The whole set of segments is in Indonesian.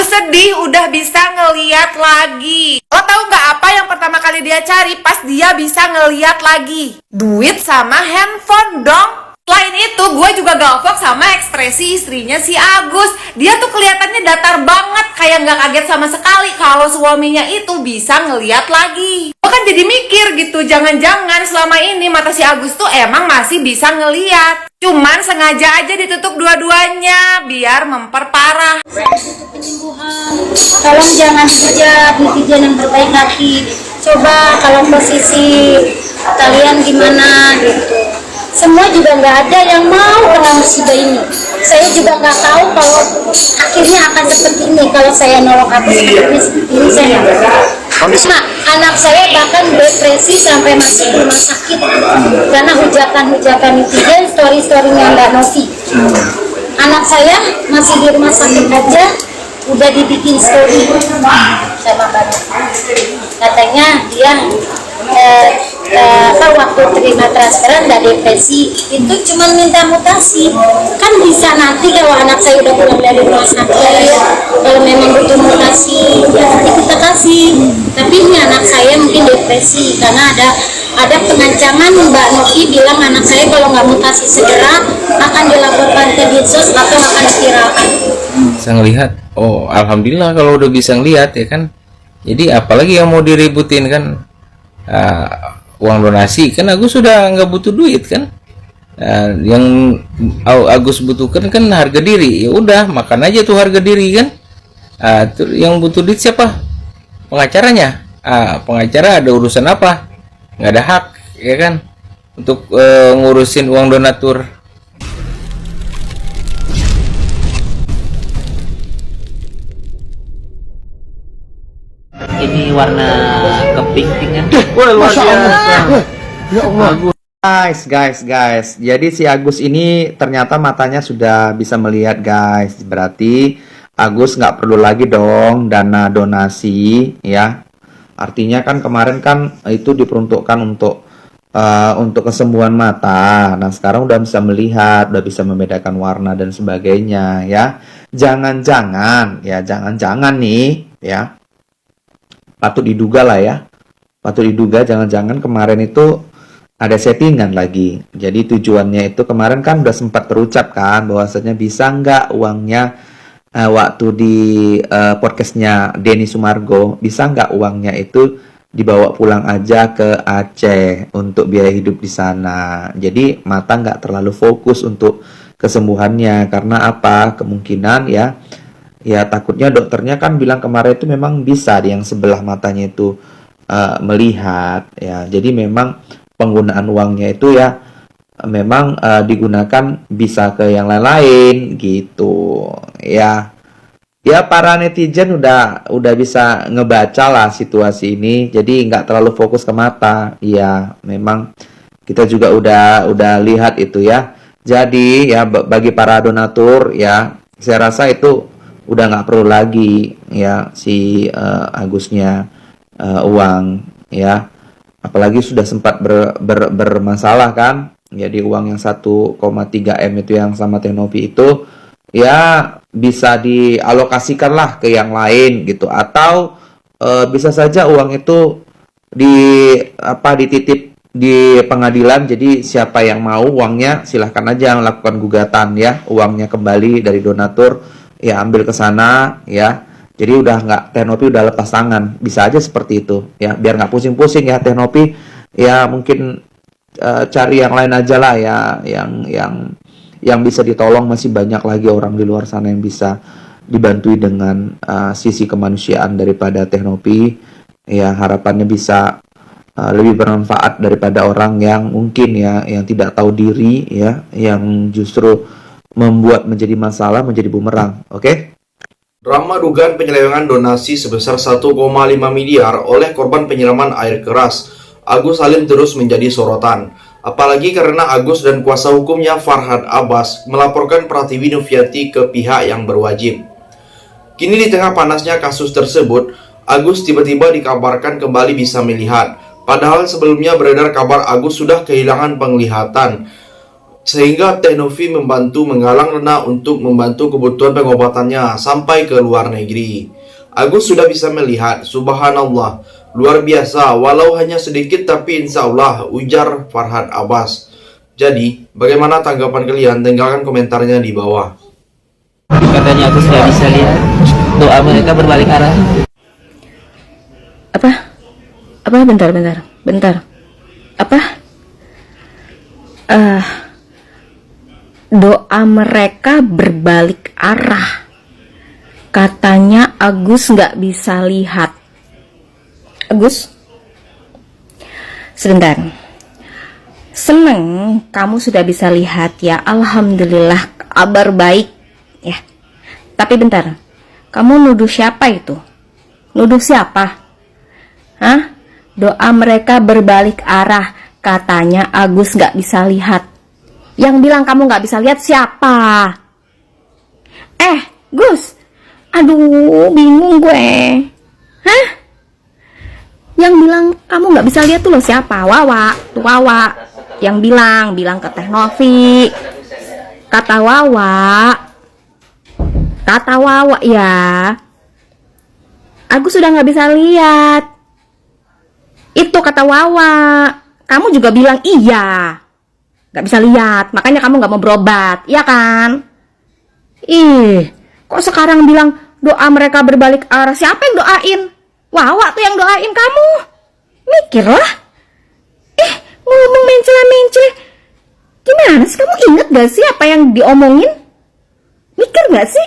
Agus sedih udah bisa ngeliat lagi. Lo tau nggak apa yang pertama kali dia cari pas dia bisa ngeliat lagi? Duit sama handphone dong. Selain itu, gue juga galvok sama ekspresi istrinya si Agus. Dia tuh kelihatannya datar banget, kayak nggak kaget sama sekali kalau suaminya itu bisa ngeliat lagi. Gue kan jadi mikir gitu, jangan-jangan selama ini mata si Agus tuh emang masih bisa ngeliat. Cuman sengaja aja ditutup dua-duanya biar memperparah. Penyembuhan, tolong jangan hujat netizen yang berbaik hati. Coba kalau posisi kalian gimana gitu. Semua juga nggak ada yang mau kena musibah ini. Saya juga nggak tahu kalau akhirnya akan seperti ini. Kalau saya nolong aku seperti ini, saya nggak tahu. Nah, anak saya bahkan depresi sampai masuk rumah sakit karena hujatan-hujatan netizen, story-storynya Mbak Novi. Anak saya masih di rumah sakit aja udah dibikin story sama Mbak Novi. Katanya dia waktu terima transferan nggak depresi, itu cuma minta mutasi. Kan bisa nanti kalau anak saya udah pulang dari rumah sakit, kalau memang butuh mutasi ya nanti kita kasih. Tapi ini anak saya mungkin depresi karena ada pengancaman. Mbak Novi bilang anak saya kalau nggak mutasi segera akan dilaporkan ke Dinsos atau akan diviralkan. Bisa ngelihat, oh alhamdulillah kalau udah bisa ngelihat ya kan. Jadi apalagi yang mau diributin kan. Uang donasi kan Agus sudah nggak butuh duit kan. Yang Agus butuhkan kan harga diri. Ya udah makan aja tuh harga diri kan. Yang butuh duit siapa? Pengacaranya. Pengacara ada urusan apa? Nggak ada hak ya kan untuk ngurusin uang donatur. Ini warna kepink-pinkan. Wah, luar biasa. Ya Allah. Guys. Jadi si Agus ini ternyata matanya sudah bisa melihat, guys. Berarti Agus nggak perlu lagi dong dana donasi, ya. Artinya kan kemarin kan itu diperuntukkan untuk kesembuhan mata. Nah, sekarang udah bisa melihat, udah bisa membedakan warna dan sebagainya, ya. Jangan-jangan nih, ya. Patut diduga lah ya. Patut diduga jangan-jangan kemarin itu ada settingan lagi. Jadi tujuannya itu kemarin kan udah sempat terucap kan bahwasanya bisa nggak uangnya waktu di podcastnya Denny Sumargo, bisa nggak uangnya itu dibawa pulang aja ke Aceh untuk biaya hidup di sana. Jadi mata nggak terlalu fokus untuk kesembuhannya karena apa? Kemungkinan ya takutnya dokternya kan bilang kemarin itu memang bisa yang sebelah matanya itu melihat ya. Jadi memang penggunaan uangnya itu ya memang digunakan bisa ke yang lain-lain gitu ya. Ya para netizen udah bisa ngebaca lah situasi ini. Jadi nggak terlalu fokus ke mata. Ya memang kita juga udah lihat itu ya. Jadi ya bagi para donatur ya saya rasa itu udah nggak perlu lagi ya si Agusnya uang ya, apalagi sudah sempat bermasalah kan. Jadi uang yang 1,3 M itu yang sama Teh Novi itu ya bisa dialokasikan lah ke yang lain gitu, atau bisa saja uang itu dititip di pengadilan. Jadi siapa yang mau uangnya silahkan aja melakukan gugatan ya, uangnya kembali dari donatur ya ambil ke sana ya. Jadi udah nggak, Teh Novi udah lepas tangan, bisa aja seperti itu ya, biar nggak pusing-pusing ya Teh Novi ya. Mungkin cari yang lain aja lah ya, yang bisa ditolong. Masih banyak lagi orang di luar sana yang bisa dibantui dengan sisi kemanusiaan daripada Teh Novi ya. Harapannya bisa lebih bermanfaat daripada orang yang mungkin ya yang tidak tahu diri ya, yang justru membuat menjadi masalah, menjadi bumerang. Oke? Drama dugaan penyelewengan donasi sebesar 1,5 miliar oleh korban penyiraman air keras Agus Salim terus menjadi sorotan. Apalagi karena Agus dan kuasa hukumnya Farhad Abbas melaporkan Pratiwi Novianti ke pihak yang berwajib. Kini di tengah panasnya kasus tersebut, Agus tiba-tiba dikabarkan kembali bisa melihat. Padahal sebelumnya beredar kabar Agus sudah kehilangan penglihatan. sehingga Teh Novi membantu menggalang dana untuk membantu kebutuhan pengobatannya sampai ke luar negeri. Agus sudah bisa melihat, subhanallah, luar biasa, walau hanya sedikit tapi insya Allah, ujar Farhad Abbas. Jadi, bagaimana tanggapan kalian? Tinggalkan komentarnya di bawah. Katanya aku sudah bisa lihat doa mereka berbalik arah. Apa bentar. Doa mereka berbalik arah. Katanya Agus nggak bisa lihat. Agus, sebentar. Seneng kamu sudah bisa lihat ya. Alhamdulillah, kabar baik ya. Tapi bentar, kamu nuduh siapa itu? Nuduh siapa? Hah? Doa mereka berbalik arah. Katanya Agus nggak bisa lihat. Yang bilang kamu nggak bisa lihat siapa? Gus, aduh bingung gue. Hah? Yang bilang kamu nggak bisa lihat tuh loh siapa? Wawa, tuh Wawa. Yang bilang ke Teh Novi. Kata Wawa ya. Agus sudah nggak bisa lihat. Itu kata Wawa. Kamu juga bilang iya, nggak bisa lihat, makanya kamu nggak mau berobat, iya kan? Kok sekarang bilang doa mereka berbalik arah? Siapa yang doain? Wawa tuh yang doain kamu. Mikirlah. Ngomong mencela-mencela. Gimana sih, kamu inget gak sih apa yang diomongin? Mikir gak sih?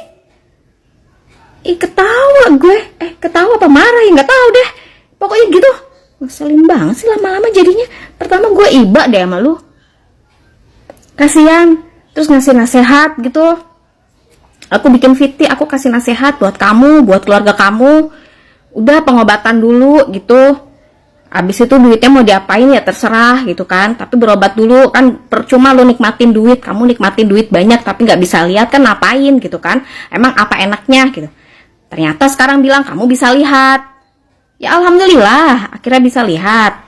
Ketawa gue. Ketawa apa marah ya, nggak tahu deh. Pokoknya gitu. Ngeselin banget sih lama-lama jadinya. Pertama gue iba deh sama lu. Kasian. Terus ngasih nasehat gitu. Aku bikin VT, aku kasih nasehat buat kamu, buat keluarga kamu. Udah pengobatan dulu gitu. Abis itu duitnya mau diapain ya terserah gitu kan. Tapi berobat dulu kan, percuma lu nikmatin duit. Kamu nikmatin duit banyak tapi gak bisa lihat kan, ngapain gitu kan. Emang apa enaknya gitu. Ternyata sekarang bilang kamu bisa lihat. Ya alhamdulillah, akhirnya bisa lihat.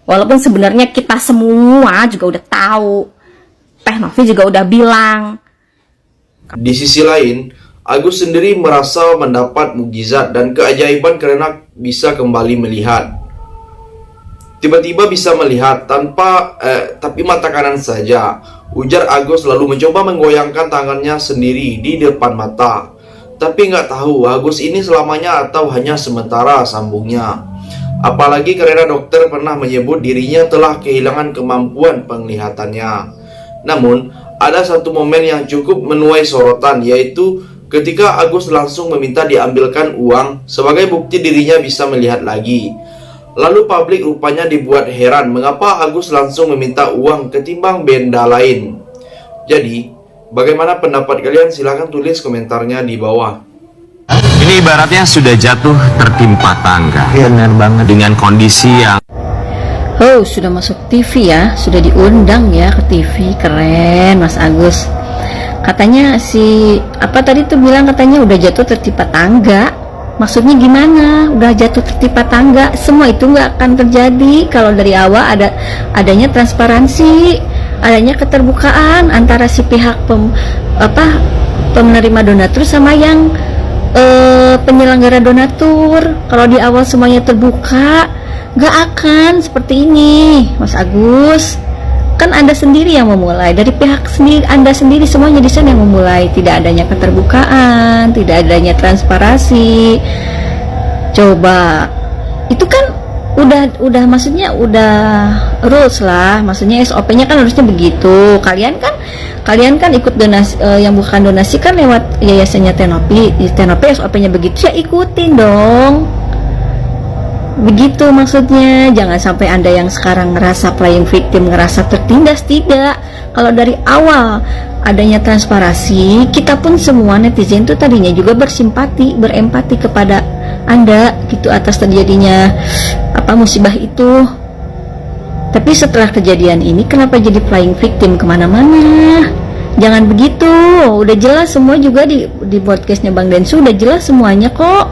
Walaupun sebenarnya kita semua juga udah tahu. Teh Novi juga udah bilang. Di sisi lain, Agus sendiri merasa mendapat mukjizat dan keajaiban karena bisa kembali melihat. Tiba-tiba bisa melihat tapi mata kanan saja. Ujar Agus lalu mencoba menggoyangkan tangannya sendiri di depan mata. Tapi nggak tahu Agus ini selamanya atau hanya sementara, sambungnya. Apalagi karena dokter pernah menyebut dirinya telah kehilangan kemampuan penglihatannya. Namun, ada satu momen yang cukup menuai sorotan, yaitu ketika Agus langsung meminta diambilkan uang sebagai bukti dirinya bisa melihat lagi. Lalu publik rupanya dibuat heran mengapa Agus langsung meminta uang ketimbang benda lain. Jadi, bagaimana pendapat kalian? Silahkan tulis komentarnya di bawah. Ini ibaratnya sudah jatuh tertimpa tangga. Benar banget. Dengan kondisi yang Sudah masuk TV ya, sudah diundang ya ke TV, keren Mas Agus. Katanya tadi tuh bilang katanya udah jatuh tertimpa tangga. Maksudnya gimana? Udah jatuh tertimpa tangga? Semua itu nggak akan terjadi kalau dari awal adanya transparansi, adanya keterbukaan antara si pihak penerima donatur sama yang penyelenggara donatur. Kalau di awal semuanya terbuka, nggak akan seperti ini, Mas Agus. Kan Anda sendiri yang memulai, dari pihak sendiri, Anda sendiri semuanya di sana yang memulai. Tidak adanya keterbukaan, tidak adanya transparansi. Coba, itu kan udah maksudnya udah rules lah, maksudnya SOP-nya kan harusnya begitu. Kalian kan ikut donasi, yang bukan donasi kan lewat yayasannya Tenopi SOP-nya begitu ya, ikutin dong. Begitu maksudnya. Jangan sampai Anda yang sekarang ngerasa playing victim, ngerasa tertindas. Tidak. Kalau dari awal adanya transparansi, kita pun semua netizen itu tadinya juga bersimpati, berempati kepada Anda gitu atas terjadinya musibah itu. Tapi setelah kejadian ini kenapa jadi playing victim kemana-mana? Jangan begitu. Udah jelas semua juga di podcastnya Bang Densu, udah jelas semuanya kok.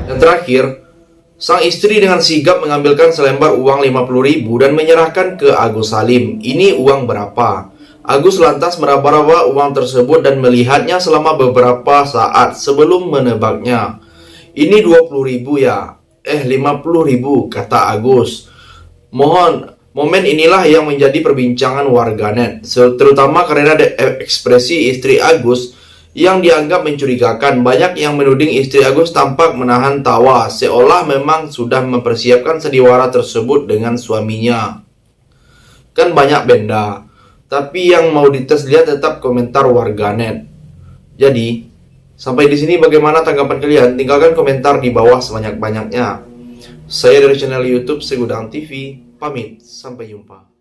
Dan terakhir, sang istri dengan sigap mengambilkan selembar uang 50.000 dan menyerahkan ke Agus Salim. Ini uang berapa? Agus lantas meraba-raba uang tersebut dan melihatnya selama beberapa saat sebelum menebaknya. Ini 20.000 ya? 50.000, kata Agus. Momen inilah yang menjadi perbincangan warganet, terutama karena ekspresi istri Agus yang dianggap mencurigakan. Banyak yang menuding istri Agus tampak menahan tawa, seolah memang sudah mempersiapkan sandiwara tersebut dengan suaminya. Kan banyak benda, tapi yang mau dites lihat tetap komentar warganet. Jadi, sampai di sini bagaimana tanggapan kalian? Tinggalkan komentar di bawah sebanyak-banyaknya. Saya dari channel YouTube Segudang TV, pamit, sampai jumpa.